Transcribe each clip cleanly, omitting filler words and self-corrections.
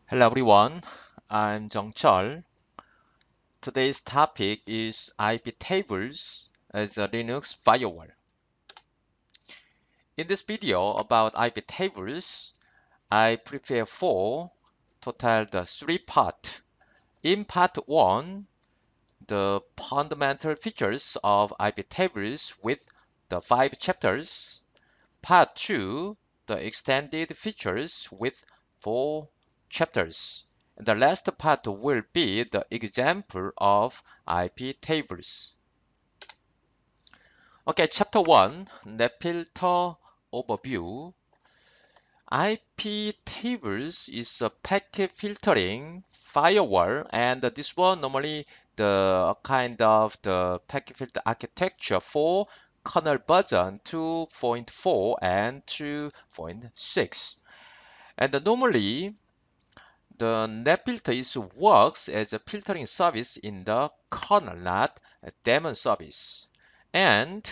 Hello everyone, I'm Jung-Chul. Today's topic is IP tables as a Linux firewall. In this video about IP tables, I prepare for total the three parts. In part 1, the fundamental features of IP tables with the 5 chapters. Part 2, the extended features with 4 chapters. The last part will be the example of IP tables. Okay, chapter 1, Netfilter Overview. IP tables is a packet filtering firewall, and this one normally the kind of the packet filter architecture for kernel version 2.4 and 2.6. And normally the Netfilter works as a filtering service in the kernel, not a daemon service. And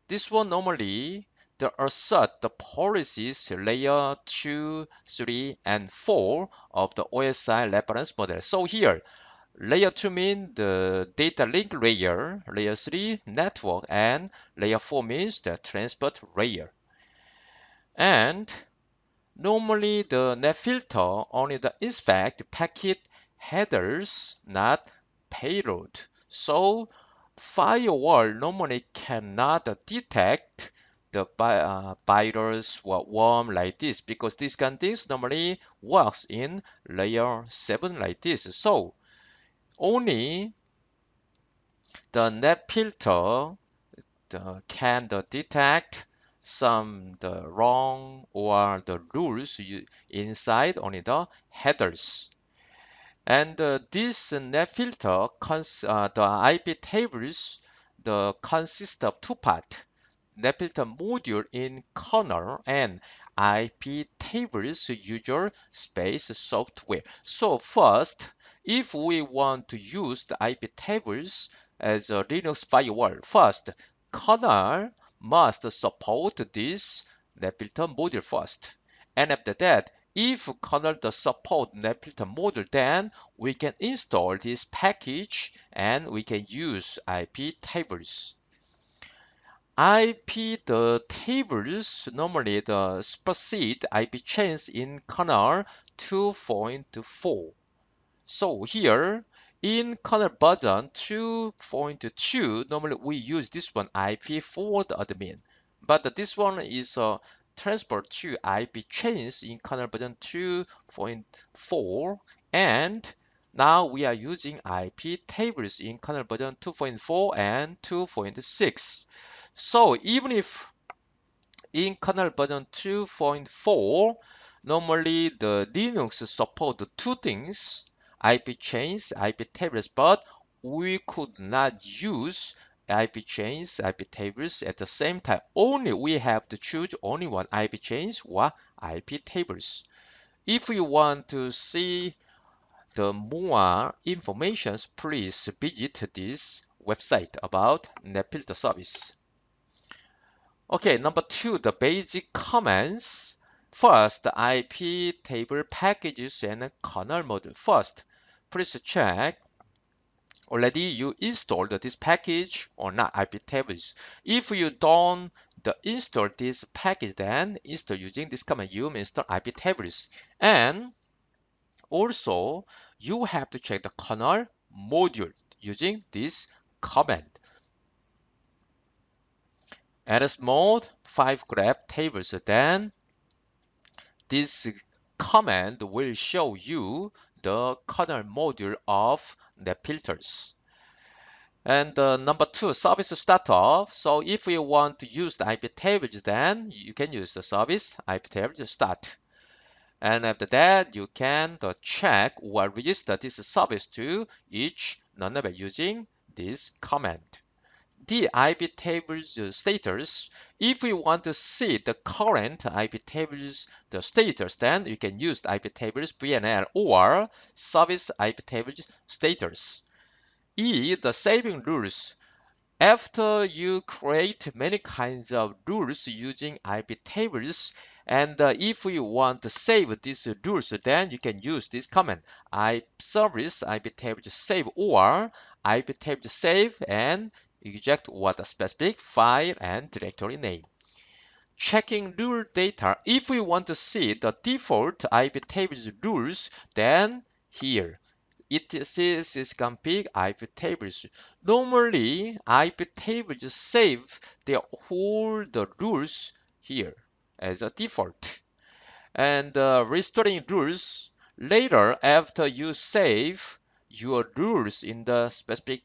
this one normally the assert the policies layer 2, 3, and 4 of the OSI reference model. So here, layer 2 means the data link layer, layer 3 network, and layer 4 means the transport layer. And normally the Netfilter only the inspect packet headers, not payload. So firewall normally cannot detect the virus or worm like this because these kind of things normally works in layer 7 like this. So only the Netfilter can detect some the wrong or the rules inside only the headers. And this Netfilter the IP tables consist of two parts. Netfilter module in kernel and IP tables user space software. So first, if we want to use the IP tables as a Linux firewall, first kernel must support this Netfilter module first. And after that, if kernel does support Netfilter module, then we can install this package and we can use IP tables. IP tables normally supersede IP chains in kernel 2.4. So here in kernel version 2.2, normally we use this one IP for the admin, but this one is transport to IP chains in kernel version 2.4, and now we are using IP tables in kernel version 2.4 and 2.6. So even if in kernel version 2.4, normally the Linux support two things, IP chains, IP tables, but we could not use IP chains, IP tables at the same time. Only we have to choose only one IP chains or IP tables. If you want to see the more information, please visit this website about Netfilter service. Okay, number 2, the basic commands. First, the IP table packages and kernel module. First, please check already you installed this package or not, IP tables. If you don't install this package, then install using this command, you may install IP tables. And also, you have to check the kernel module using this command. Ls mode 5 grep tables, then this command will show you the kernel module of the filters. And number 2, service startup. So if you want to use the IP tables, then you can use the service IP tables start. And after that, you can check or register this service to each node using this command. The IP tables status. If you want to see the current IP tables status, then you can use the IP tables VNL or service IP tables status. E, the saving rules. After you create many kinds of rules using IP tables, And if we want to save these rules, then you can use this command service iptables save or iptables save and eject what a specific file and directory name. Checking rule data. If we want to see the default iptables rules, then here it says config iptables. Normally, iptables save all the rules here as a default. And restoring rules later after you save your rules in the specific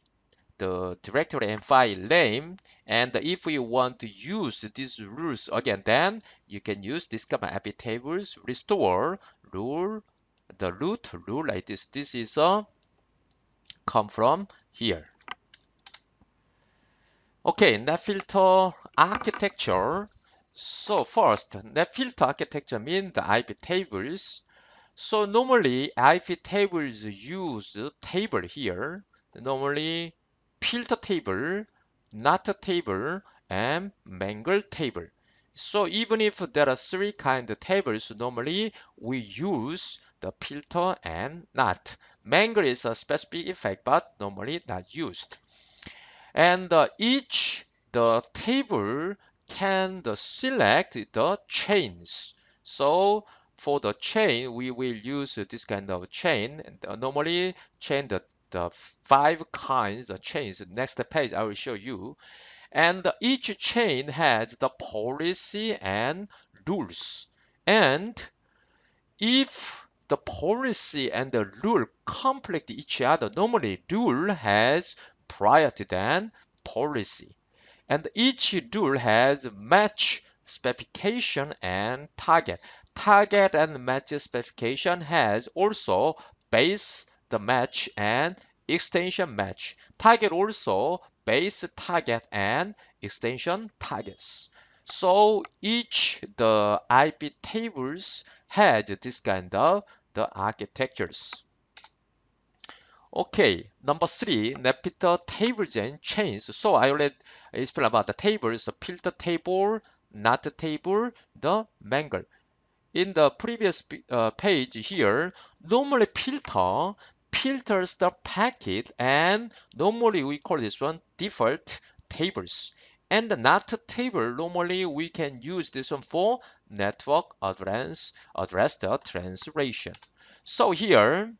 the directory and file name, and if you want to use these rules again, then you can use this command iptables restore rule, the root rule like this. This is come from here. Okay, Netfilter architecture. So first, Netfilter architecture means the iptables. So normally iptables use table here. Normally filter table, not table, and mangle table. So even if there are three kind of tables, normally we use the filter and not. Mangle is a specific effect, but normally not used. And each the table can select the chains. So for the chain, we will use this kind of chain. And, normally, chain the 5 kinds of chains. Next page, I will show you. And each chain has the policy and rules. And if the policy and the rule conflict each other, normally rule has priority than policy. And each rule has match specification and target. Target and match specification has also base the match and extension match. Target also base target and extension targets. So each the iptables has this kind of the architectures. Okay, number 3, Netfilter tables and chains. So I already explained about the tables, filter table, not table, the mangle. In the previous page here, normally filters the packet, and normally we call this one default tables. And the not table, normally we can use this one for network address translation. So here,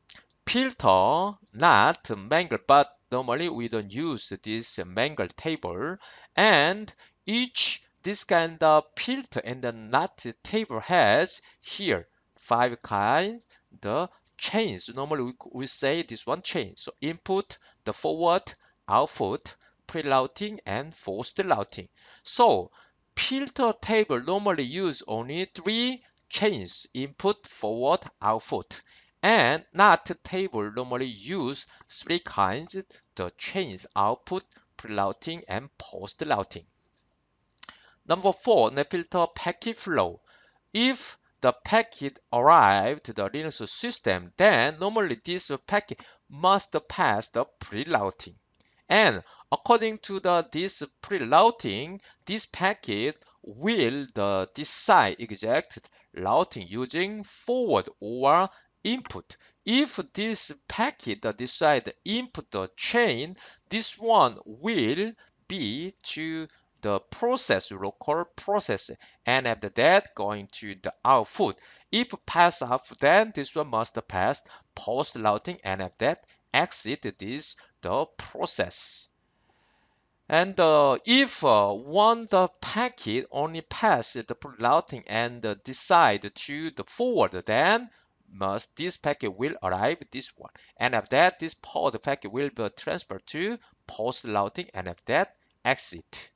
filter, not mangle, but normally we don't use this mangle table. And each this kind of filter and the not table has here 5 kinds the chains. Normally we say this one chain. So input, the forward, output, pre-routing, and forced routing. So filter table normally use only 3 chains: input, forward, output. And not table normally use 3 kinds, the chains: output, pre-routing, and post-routing. Number 4, Netfilter packet flow. If the packet arrived to the Linux system, then normally this packet must pass the pre-routing. And according to this pre-routing, this packet will decide exact routing using forward or input. If this packet decide input the chain, this one will be to the process, local process, and after that going to the output. If pass output, then this one must pass post routing, and after that exit this the process. And if the packet only pass the routing and decide to the forward, then this packet will arrive this one, and after that this the packet will be transferred to post routing, and after that exit.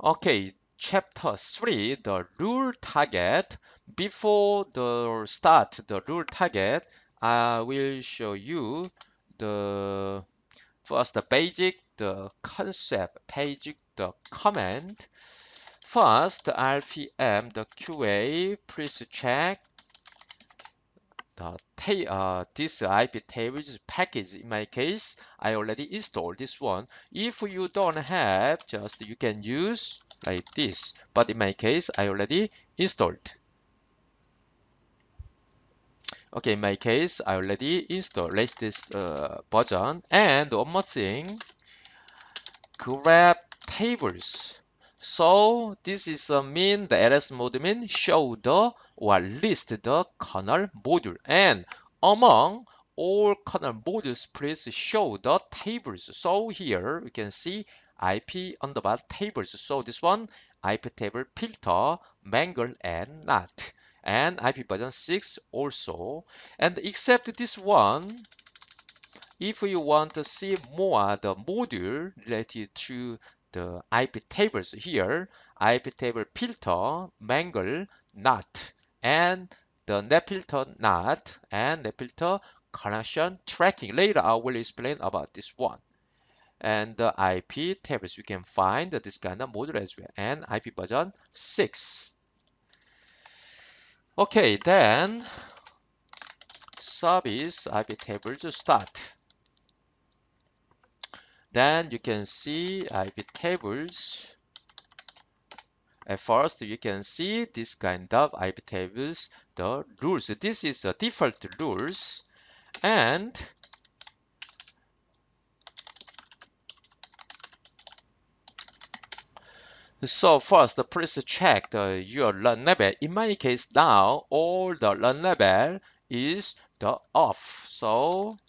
Okay, chapter 3, the rule target. Before the start the rule target, I will show you the first the basic, the concept, basic, the command. First, RPM, the QA, please check this IPTables package. In my case, I already installed this one. If you don't have, just you can use like this. But in my case, I already installed. Okay, in my case, I already installed latest version. And one more thing, grab tables. So this is mean the ls mode mean show the or list the kernel module, and among all kernel modules, please show the tables. So here we can see IP underbar tables. So this one IP table filter, mangle and not, and IP version 6 also. And except this one, if you want to see more the module related to the IP tables here, IP table filter, mangle, not, and the Netfilter not, and Netfilter connection tracking. Later I will explain about this one. And the IP tables, you can find this kind of module as well, and IP version 6. Okay, then service IP tables start. Then you can see IP tables. At first, you can see this kind of IP tables, the rules. This is the default rules. And so first, please check your run label. In my case now, all the run label is the off. So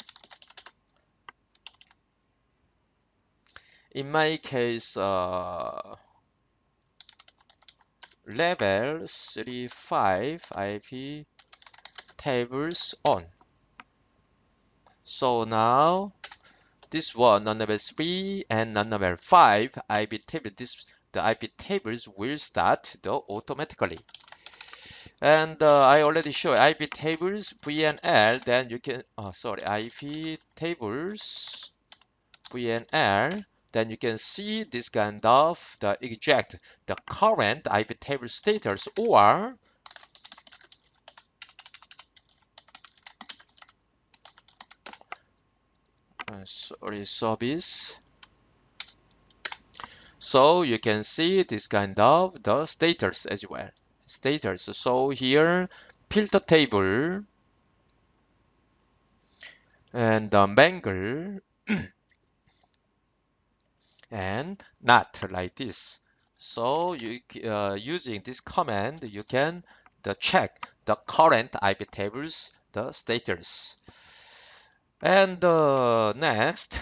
in my case, level 35 IP tables on. So now this one non-level 3 and non-level 5 IP table, the IP tables will start automatically. And I already showed IP tables VNL. Then you can IP tables VNL. Then you can see this kind of the exact the current IP table status, or service. So you can see this kind of the status as well. Status. So here filter table and the mangle and not like this. So you using this command, you can check the current IP tables the status. And next,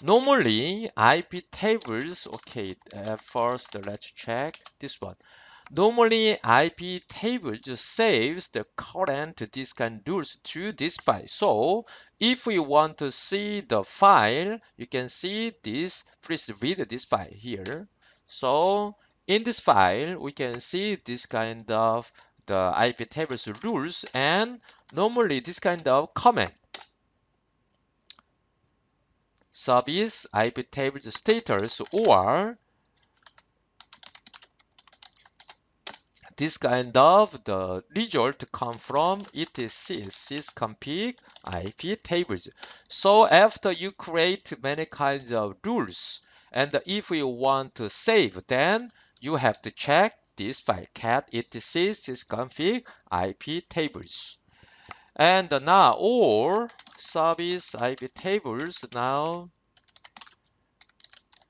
normally IP tables. Okay, first let's check this one. Normally IP table just saves the current disk and rules to this file. So if we want to see the file, you can see this. Please read this file here. So in this file, we can see this kind of the IP tables rules, and normally this kind of command. Service IP tables status, or this kind of the result come from etc sysconfig IP tables. So after you create many kinds of rules, and if you want to save, then you have to check this file cat etc sysconfig IP tables. And now all service IP tables now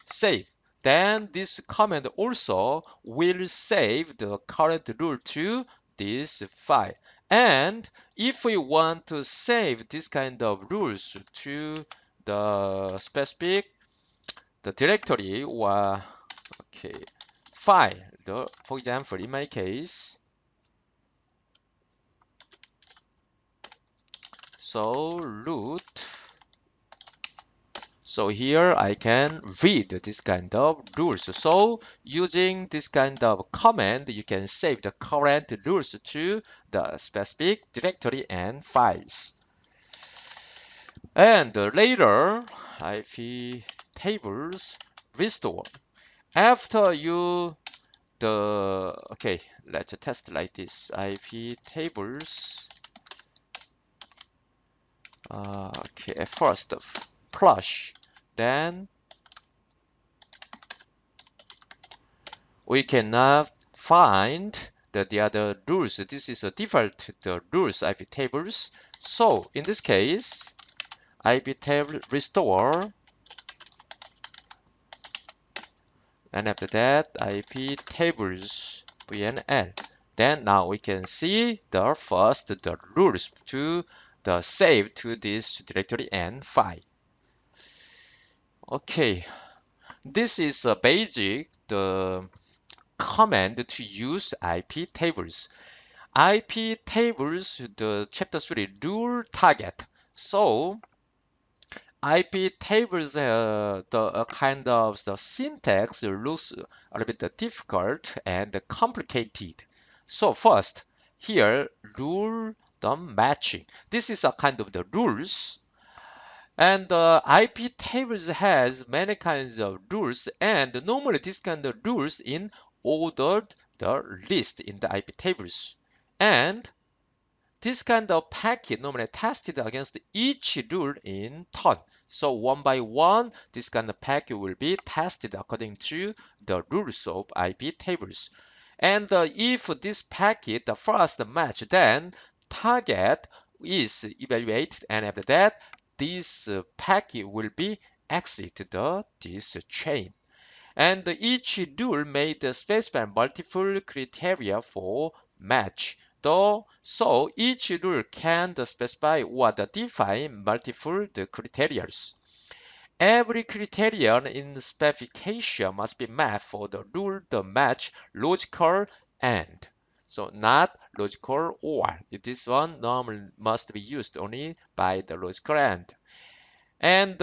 save. Then this command also will save the current rule to this file. And if we want to save this kind of rules to the specific the directory or file, for example, in my case, so root. So here I can read this kind of rules. So using this kind of command, you can save the current rules to the specific directory and files. And later, IP tables restore. After you let's test like this. IP tables. First flush, then we cannot find the other rules. This is a default the rules IP tables. So in this case, IP table restore, and after that IP tables VNL. Then now we can see the first the rules to the save to this directory and file. Okay, this is a basic the command to use IP tables. IP tables, the chapter 3 rule target. So IP tables, the kind of the syntax looks a little bit difficult and complicated. So first, here rule the matching. This is a kind of the rules. And the IP tables has many kinds of rules, and normally this kind of rules in ordered the list in the IP tables. And this kind of packet normally tested against each rule in turn. So one by one, this kind of packet will be tested according to the rules of IP tables. And if this packet the first match, then target is evaluated, and after that, this packet will be exit this chain. And each rule may specify multiple criteria for match. So each rule can specify or define multiple criteria. Every criterion in the specification must be met for the rule the match logical and. So not logical or. This one normally must be used only by the logical and. And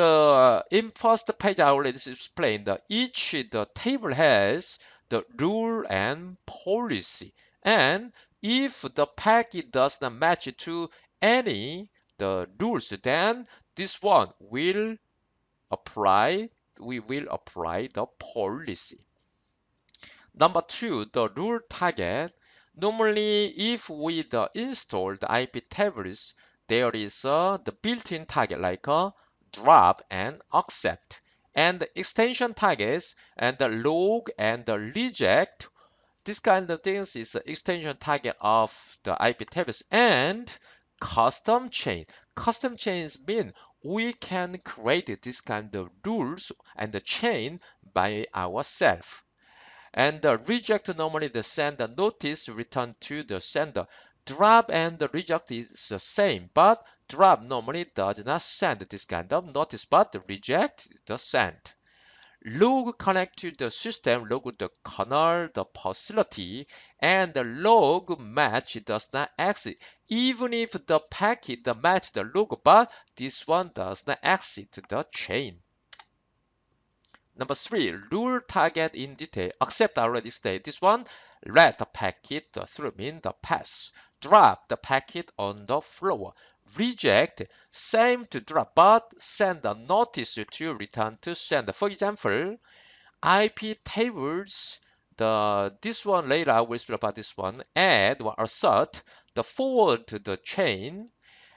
in first page, I already explained that each the table has the rule and policy. And if the packet does not match to any the rules, then this one will apply. We will apply the policy. Number two, the rule target. Normally, if we install the IP tables, there is the built-in target like a drop and accept, and the extension targets and the log and the reject. This kind of things is the extension target of the IP tables, and custom chain. Custom chains mean we can create this kind of rules and the chain by ourselves. And the reject normally the sender notice return to the sender. Drop and the reject is the same, but drop normally does not send this kind of notice, but reject the send. Log connect to the system, log the kernel, the facility, and the log match does not exit. Even if the packet match the log, but this one does not exit the chain. Number three, rule target in detail. Accept already state this one. Let the packet through mean the pass. Drop the packet on the floor. Reject, same to drop, but send a notice to return to sender. For example, IP tables, this one later I will speak about this one. Add or assert the forward to the chain,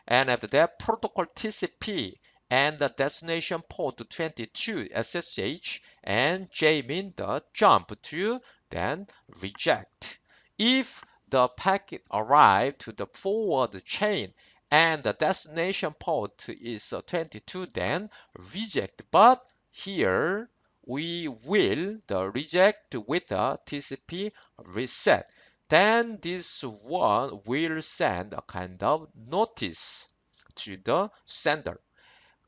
and after that protocol TCP and the destination port 22 SSH and JMIN the jump to then reject. If the packet arrived to the forward chain and the destination port is 22, then reject. But here we will the reject with the TCP reset. Then this one will send a kind of notice to the sender.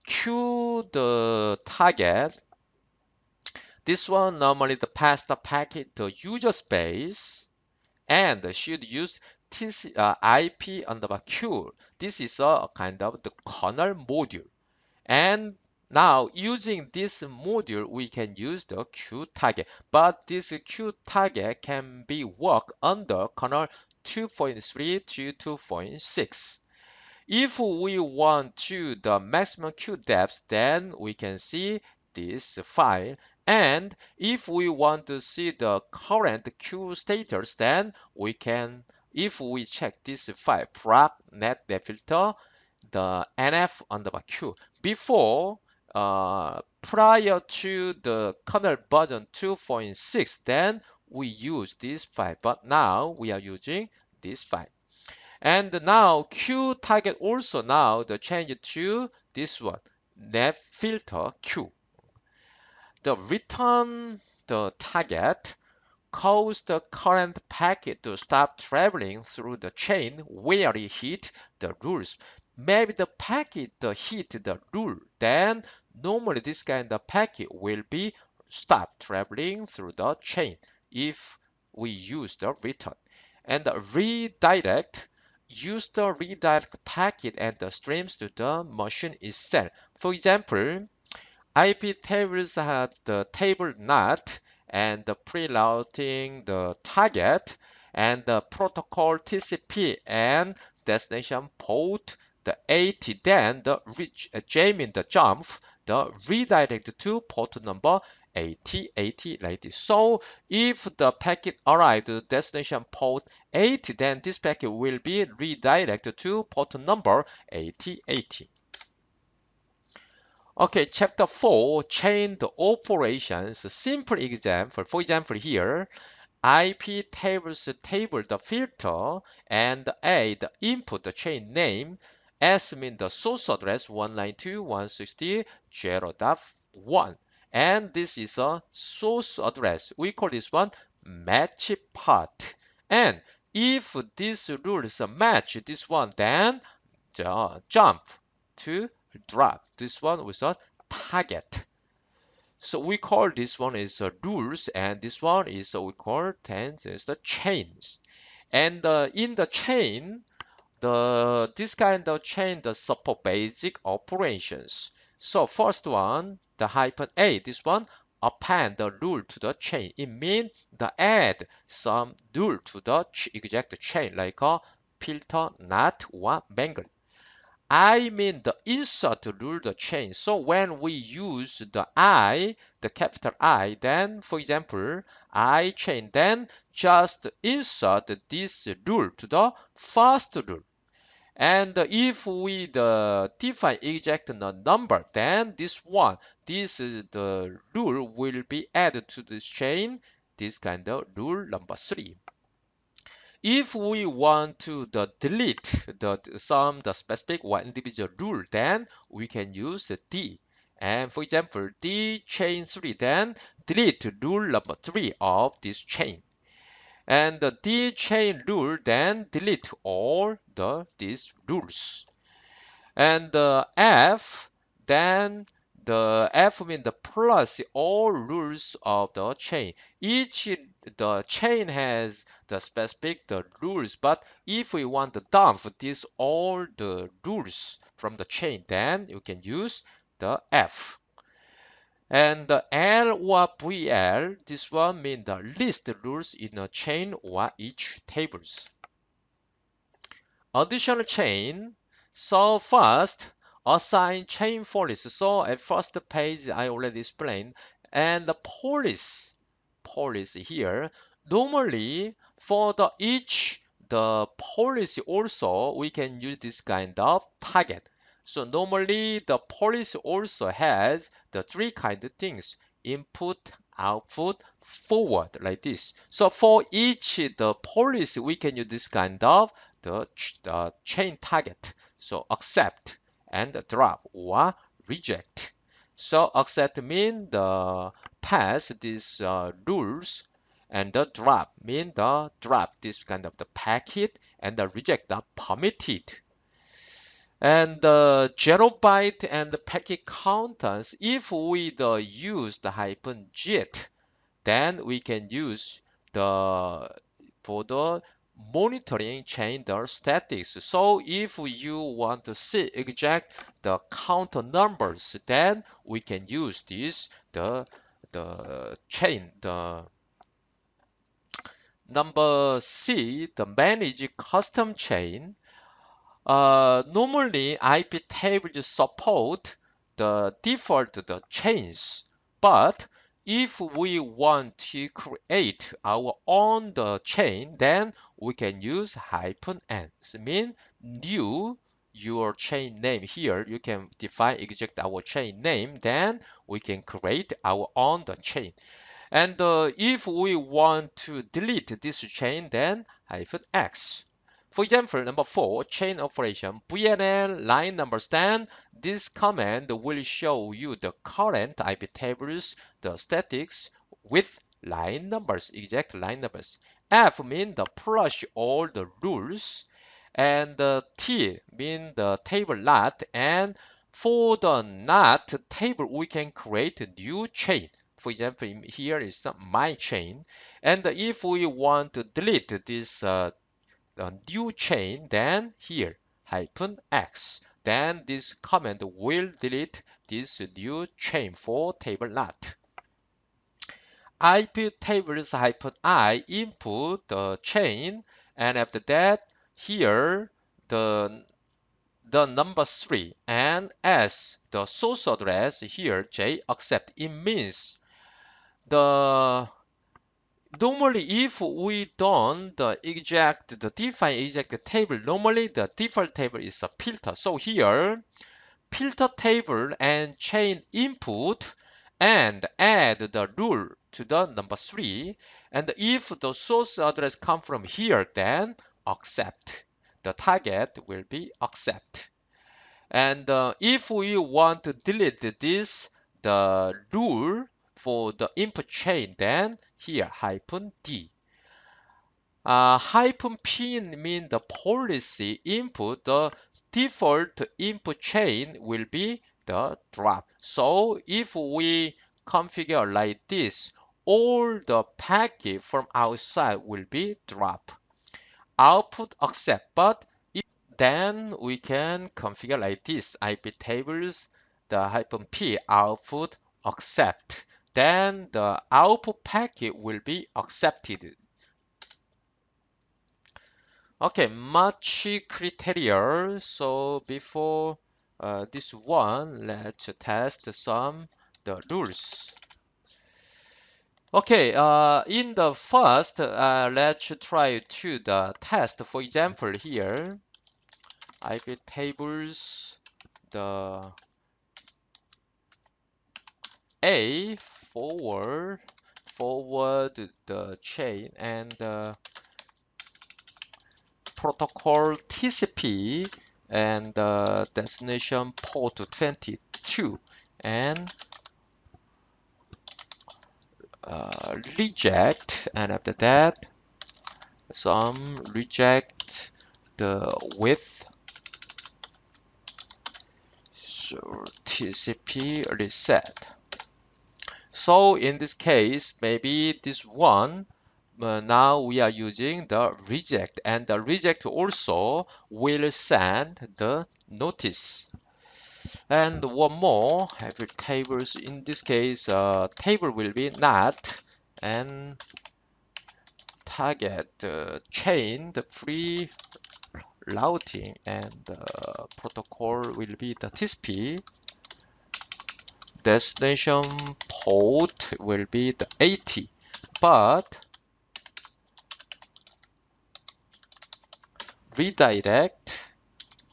Q the target. This one normally the pass the packet to user space and should use IP underbar Q. This is a kind of the kernel module. And now using this module, we can use the Q target. But this Q target can be worked under kernel 2.3 to 2.6. If we want to the maximum Q depth, then we can see this file. And if we want to see the current Q status, then we can, if we check this file, proc net netfilter, the nf underbar q. Before, prior to the kernel version 2.6, then we use this file, but now we are using this file. And now Q target also now the change to this one, Netfilter Q. The return the target cause the current packet to stop traveling through the chain where it hit the rules. Maybe the packet hit the rule, then normally this kind of packet will be stop traveling through the chain if we use the return. And the redirect, use the redirect packet and the streams to the machine itself. For example, IP tables have the table NAT and the prerouting the target and the protocol TCP and destination port the 80, then the jamming the jump the redirect to port number 80 like this. So if the packet arrived to destination port 80, then this packet will be redirected to port number 80. Okay, chapter 4, chain operations. Simple example. For example, here, IP tables table the filter, and A, the input the chain name, S mean the source address 192.160.0.1. And this is a source address. We call this one match path. And if these rules match this one, then jump to drop. This one was a target. So we call this one is rules, and this one is we call is the chains. And in the chain, this kind of chain the support basic operations. So first one, the -a, this one append the rule to the chain. It means the add some rule to the exact chain, like a filter, NAT, or bangle. I mean the insert rule the chain. So when we use the I, the capital I, then for example, I chain, then just insert this rule to the first rule. And if we define exact number, then this the rule will be added to this chain, this kind of rule number 3. If we want to delete the specific or individual rule, then we can use D. And for example, D chain 3, then delete rule number 3 of this chain. And the D chain rule, then delete all these rules. And the F, then the F means the plus all rules of the chain. The chain has the specific rules, but if we want to dump all the rules from the chain, then you can use the F. And the L or VL, this one means the list rules in a chain or each tables. Additional chain. So first, assign chain policy. So at first page, I already explained. And the policy here, normally for the policy also, we can use this kind of target. So normally the policy also has the 3 kind of things: input, output, forward, like this. So for each the policy, we can use this kind of the chain target. So accept and drop or reject. So accept means the pass these rules, and the drop means the drop this kind of the packet, and the reject the permitted. And the 0 byte and the packet counters, if we use the -jet, then we can use for the monitoring chain the statics. So if you want to see exact the counter numbers, then we can use this the chain. The number C, the manage custom chain. Normally IP tables support the default the chains, but if we want to create our own the chain, then we can use -n. So mean new your chain name here. You can define exact our chain name, then we can create our own the chain. And if we want to delete this chain, then -x. For example, number 4, chain operation, VNL line numbers. Then this command will show you the current IP tables, the statics with line numbers, exact line numbers. F mean the flush all the rules, and the T mean the table not. And for the not table, we can create a new chain. For example, here is my chain. And if we want to delete this new chain, then here -x. Then this command will delete this new chain for table not. IPTables-I input the chain, and after that here the number 3, and as the source address here J accept. It means the normally if we don't define exact table, normally the default table is a filter. So here filter table and chain input and add the rule to the number 3, and if the source address come from here, then accept. The target will be accept. And if we want to delete the rule for the input chain, then here -d. -p mean the policy input. The default input chain will be the drop. So if we configure like this, all the packet from outside will be drop. Output accept, but then we can configure like this: IPTables, the -p output accept. Then the output packet will be accepted. Okay, much criteria. So before this one, let's test some the rules. Okay, in the first, let's try to the test. For example, here, IP tables, the A forward the chain, and the protocol TCP, and the destination port 22, and reject, and after that some reject the width. So TCP reset. So in this case, maybe this one, now we are using the reject, and the reject also will send the notice. And one more, every tables, in this case, table will be not, and target chain, the free routing, and the protocol will be the TCP. Destination port will be the 80, but redirect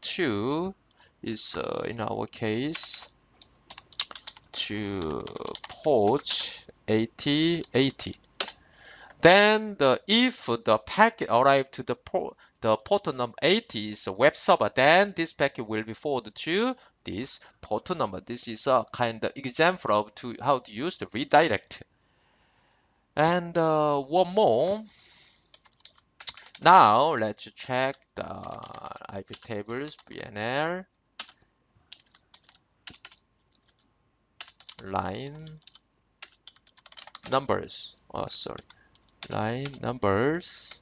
to is in our case to port 8080. Then if the packet arrive to the port number 80 is a web server, then this packet will be forwarded to this port number. This is a kind of example of how to use the redirect. And one more. Now let's check the IP tables, BNL, line numbers. Oh, sorry, line numbers.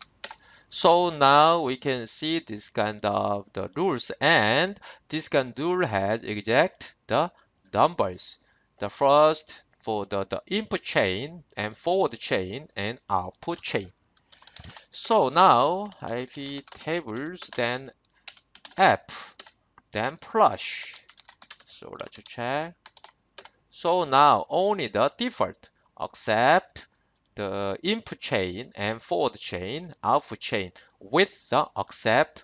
So now we can see this kind of the rules, and this kind of rule has exact the numbers. The first for the input chain, and forward chain, and output chain. So now IP tables, then app, then flush. So let's check. So now only the default accept the input chain and forward chain, output chain with the accept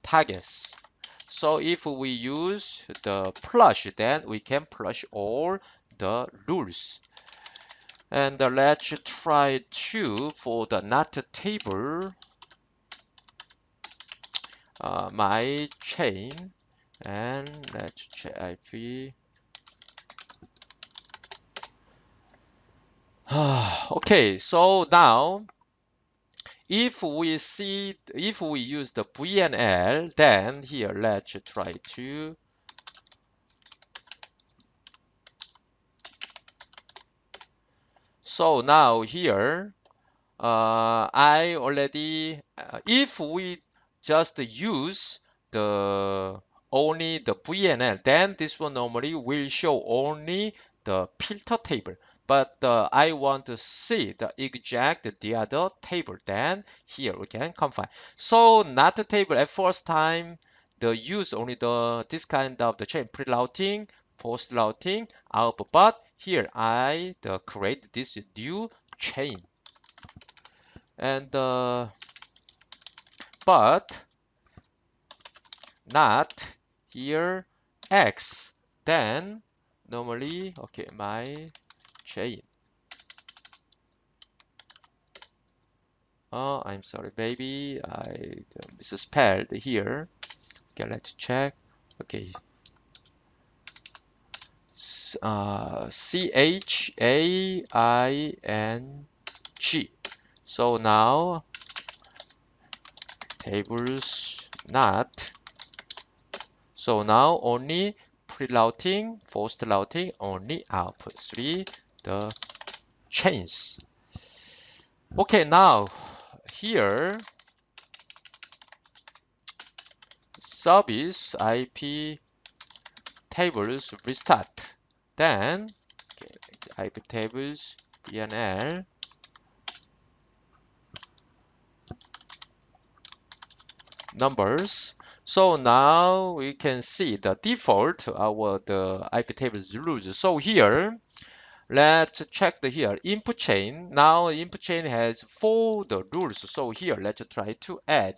targets. So if we use the flush, then we can flush all the rules. And let's try to for the not table my chain, and let's check IP. Okay, so now if we use the VNL, then here let's try to so now here I already if we just use the only the VNL, then this one normally will show only the filter table. But I want to see the exact the other table. Then here we can confine. So not the table at first time. The use only the this kind of the chain pre-routing, post-routing, output. But here I create this new chain. And but not here X, then normally okay my chain. Oh, I'm sorry baby, I misspelled here. Okay, let's check. Okay, CHAING. So now tables not. So now only pre-routing, post-routing, only output 3, the chains. Okay, now here service IP tables restart. Then okay, IP tables VNL numbers. So now we can see the default the IP tables rules. So here let's check here input chain. Now input chain has 4 the rules. So here let's try to add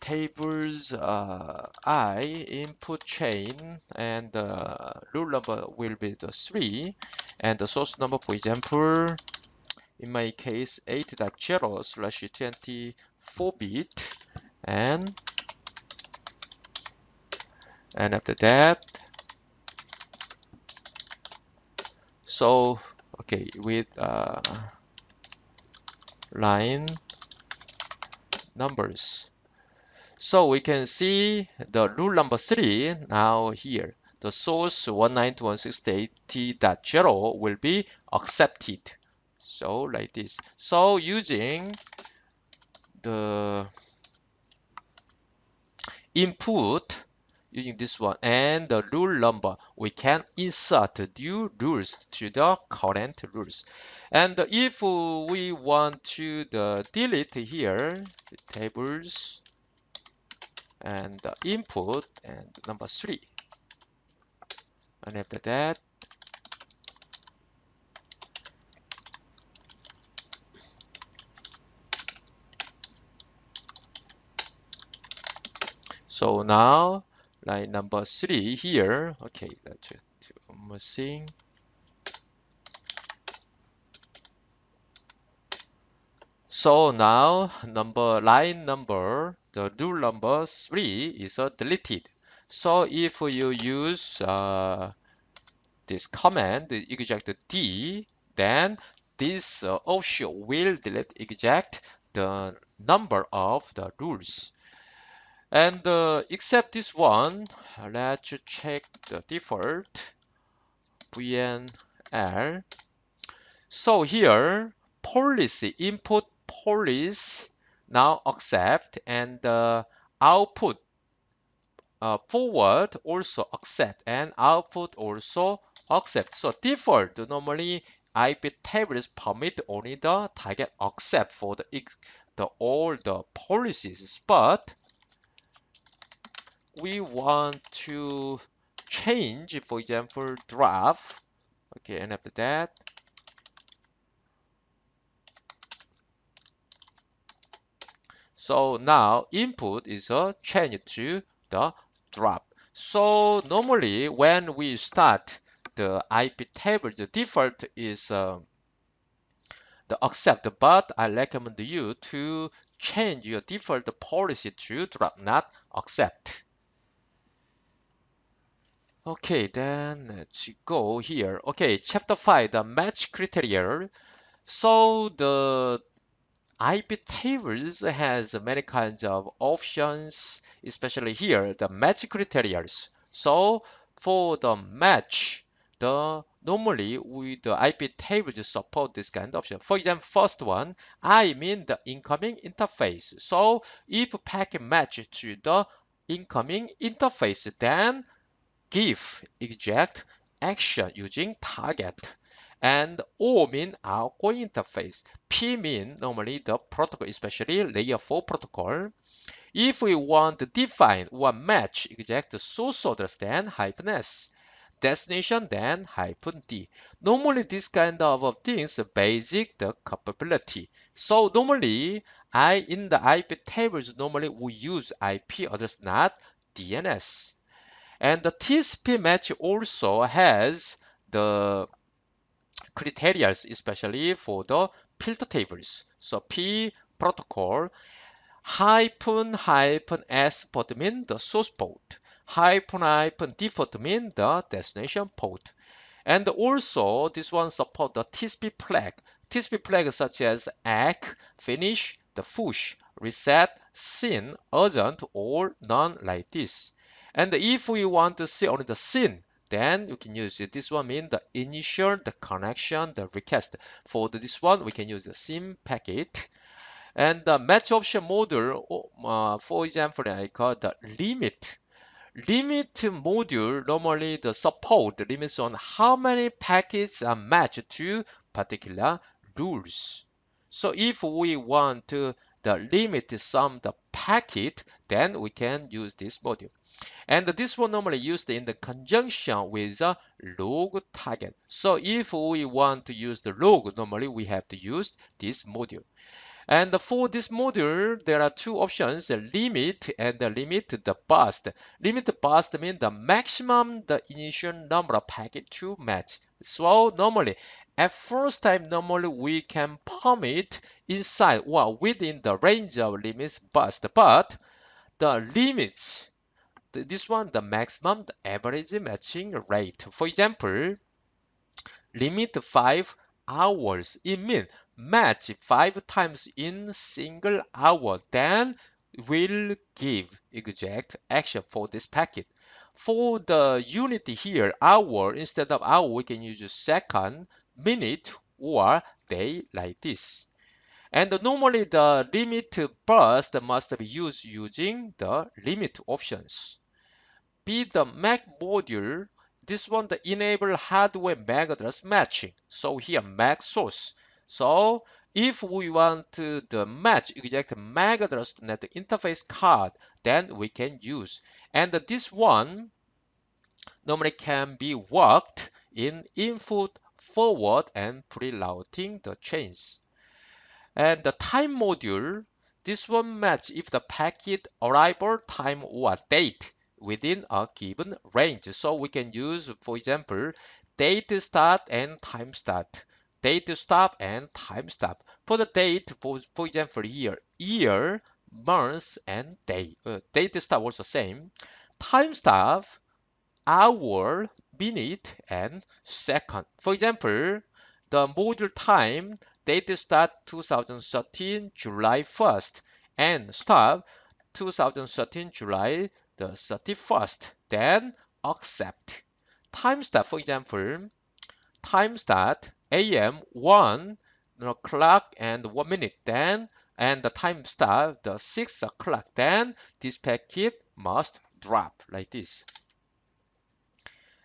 tables I input chain, and the rule number will be the 3, and the source number, for example, in my case 8.0/24-bit, and after that, so okay, with line numbers. So we can see the rule number 3 now here. The source 192.168.0 will be accepted. So like this. So using the input, using this one and the rule number, we can insert new rules to the current rules. And if we want to delete here the tables and the input and number 3, and after that so now line number 3 here, okay, let's do one more thing. So now line number, the rule number 3 is deleted. So if you use this command, exact D, then this also will delete exact the number of the rules. And except this one, let's check the default VNL. So here policy input policy now accept, and output forward also accept, and output also accept. So default normally IP tables permit only the target accept for the all the policies, but we want to change, for example, drop. Okay, and after that so now input is changed to the drop. So normally when we start the IP table, the default is the accept, but I recommend you to change your default policy to drop not accept. Okay, then let's go here. Okay, chapter 5, the match criteria. So the IP tables has many kinds of options, especially here, the match criteria. So for the match, normally with the IP tables support this kind of option. For example, first one, I mean the incoming interface. So if packet match to the incoming interface, then give exact action using target. And O mean outgoing interface. P mean normally the protocol, especially layer 4 protocol. If we want to define or match exact source address, then -s. Destination, then -d. Normally this kind of things basic the capability. So normally in the IP tables, normally we use IP address, not DNS. And the TCP match also has the criteria, especially for the filter tables. So P protocol -s port mean the source port, -d port mean the destination port. And also this one support the TCP flag. TCP flag such as ACK, finish, the push, reset, SYN, urgent, or none like this. And if we want to see only the SYN, then you can use it. This one means the initial, the connection, the request. For this one, we can use the SYN packet. And the match option module, for example, I call the limit. Limit module normally the support limits on how many packets are matched to particular rules. So if we want to the limit some the packet, then we can use this module. And this one normally used in the conjunction with the log target. So if we want to use the log, normally we have to use this module. And for this module, there are two options, limit and limit the burst. Limit the burst means the maximum the initial number of packets to match. So normally, at first time, normally we can permit inside or within the range of limits burst, but the limits, this one, the maximum, the average matching rate. For example, limit 5 hours. It means match 5 times in single hour. Then will give exact action for this packet. For the unit here, hour, instead of hour, we can use second, minute, or day like this. And normally the limit burst must be used using the limit options. Be the MAC module, this one the enable hardware MAC address matching. So here MAC source. So if we want to the match exact MAC address to net interface card, then we can use. And this one normally can be worked in input, forward, and pre-routing the chains. And the time module, this one match if the packet arrival time or date within a given range. So we can use, for example, date start and time start, date stop and time stop. For the date, for example, here, year, month, and day. Date stop also same. Time stop, hour, minute, and second. For example, the module time, date start 2013 July 1st and stop 2013 July the 31st. Then accept. Time start, for example, time start AM 1 o'clock and 1 minute. Then and the time start the 6 o'clock. Then this packet must drop like this.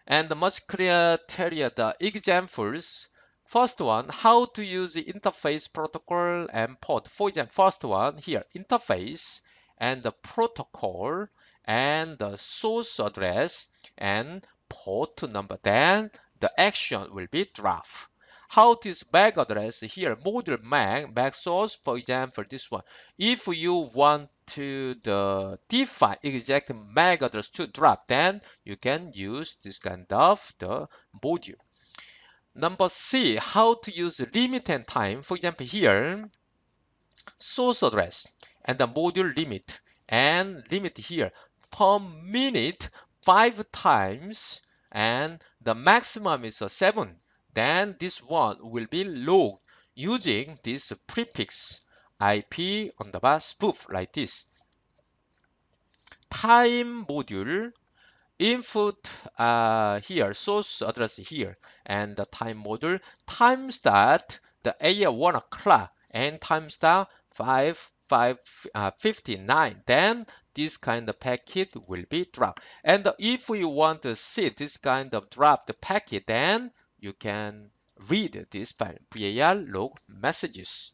And the much criteria, the examples. First one, how to use the interface protocol and port. For example, first one here, interface and the protocol and the source address and port number. Then the action will be drop. how to use MAC address here, module MAC source, for example, this one. If you want to define exact MAC address to drop, then you can use this kind of the module. Number C, how to use limit and time. For example, here, source address and the module limit, and limit here per minute 5 times, and the maximum is 7. Then this one will be logged using this prefix IP underbar spoof like this. Time module, input here, source address here, and the time module, time start the AM 1 o'clock and time start 59. Then this kind of packet will be dropped. And if you want to see this kind of dropped packet, then you can read this file, var log messages.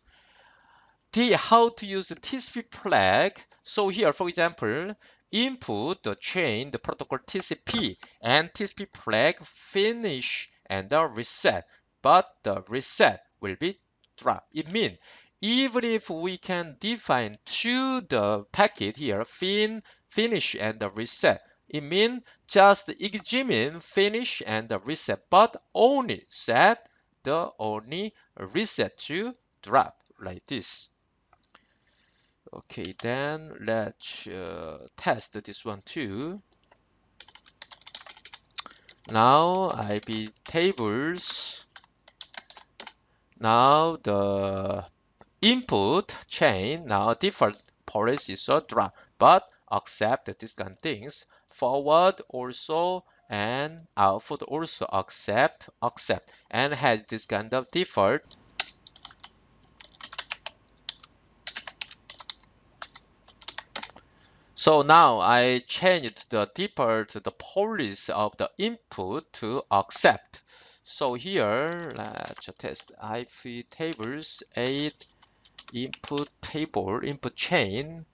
How to use the TCP flag. So here, for example, input the chain, the protocol TCP, and TCP flag finish and the reset. But the reset will be dropped. It means even if we can define to the packet here, finish and the reset, it means just examine finish and the reset, but only set the only reset to drop like this. Okay, then let's test this one too. Now IP tables. Now the input chain, now default policy is a drop, but accept this kind of things. Forward also and output also accept, and has this kind of default. So now I changed the default, the policy of the input to accept. So here, let's test IP tables 8 input table, input chain,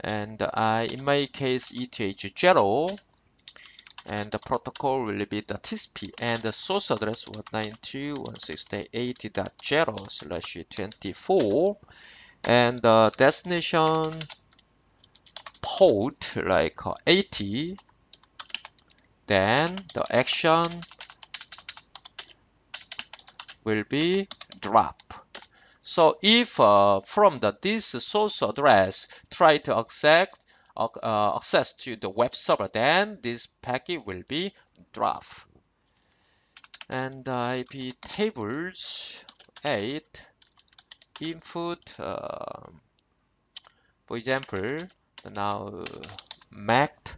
and in my case ETH0, and the protocol will be the TCP, and the source address 192.168.80.0/24, and the destination port like 80. Then the action will be drop. So if from this source address try to access to the web server, then this packet will be drop. And IP tables 8 input, for example, now MAC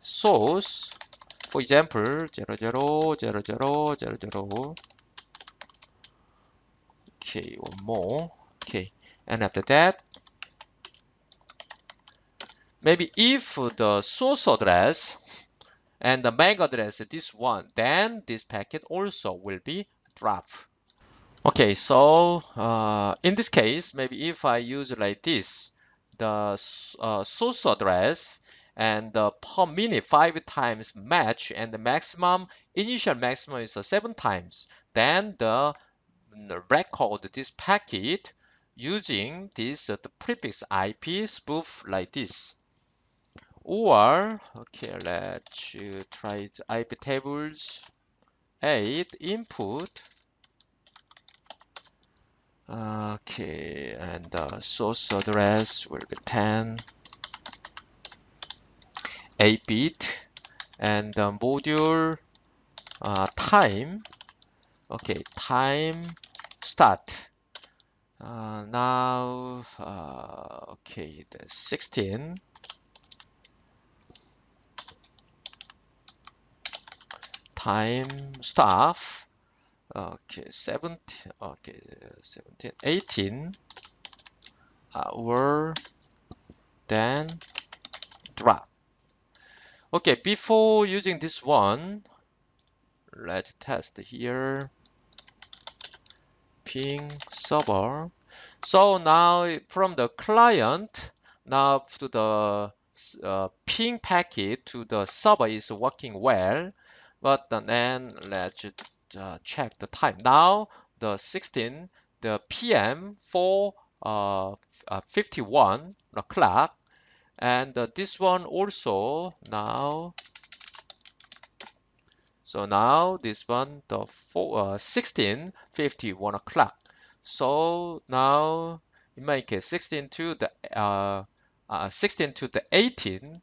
source, for example 000000. Okay, one more. Okay, and after that, maybe if the source address and the MAC address is this one, then this packet also will be dropped. Okay, so in this case, maybe if I use like this, the source address and the per minute 5 times match, and the initial maximum is 7 times, then the record this packet using this the prefix IP spoof like this. Or okay, let's try IP tables 8 input. Okay, and the source address will be 10 8-bit, and the module time. Okay, time start. Now okay, the 16. Time stop. Okay, 17, 18 hour, then drop. Okay, before using this one, let's test here. Ping server. So now from the client, now to the ping packet to the server is working well. But then let's check the time. Now the 16, the PM 4:51 o'clock, and this one also now. So now this one the 16:51 o'clock. So now in my case 16 to the 16 to the 18.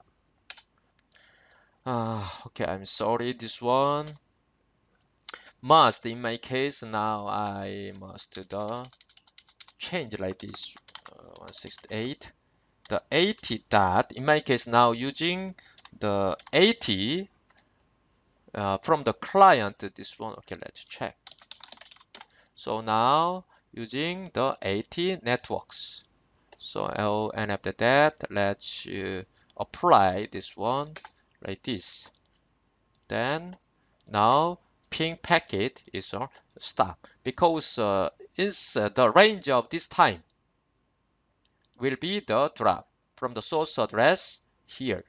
Okay, I'm sorry. This one must in my case now I must the change like this 168 the 80 dot in my case now using the 80 from the client this one. Okay, let's check. So now using the 80 networks. So and after that let's apply this one like this. Then now ping packet is stop because is the range of this time will be the drop from the source address here.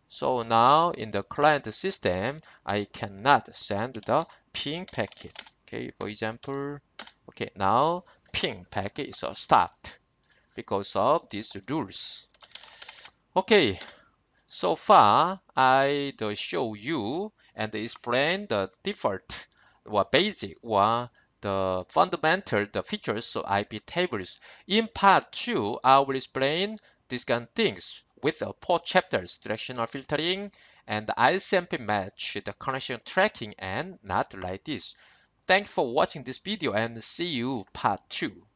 So now in the client system, I cannot send the ping packet. Okay, for example, okay, now ping packet is stopped because of these rules. Okay, so far I show you and explain the default or basic or the fundamental the features of IP tables. In part 2, I will explain these kind of things with the 4 chapters, directional filtering and ISMP match, the connection tracking, and not like this. Thanks for watching this video and see you part 2.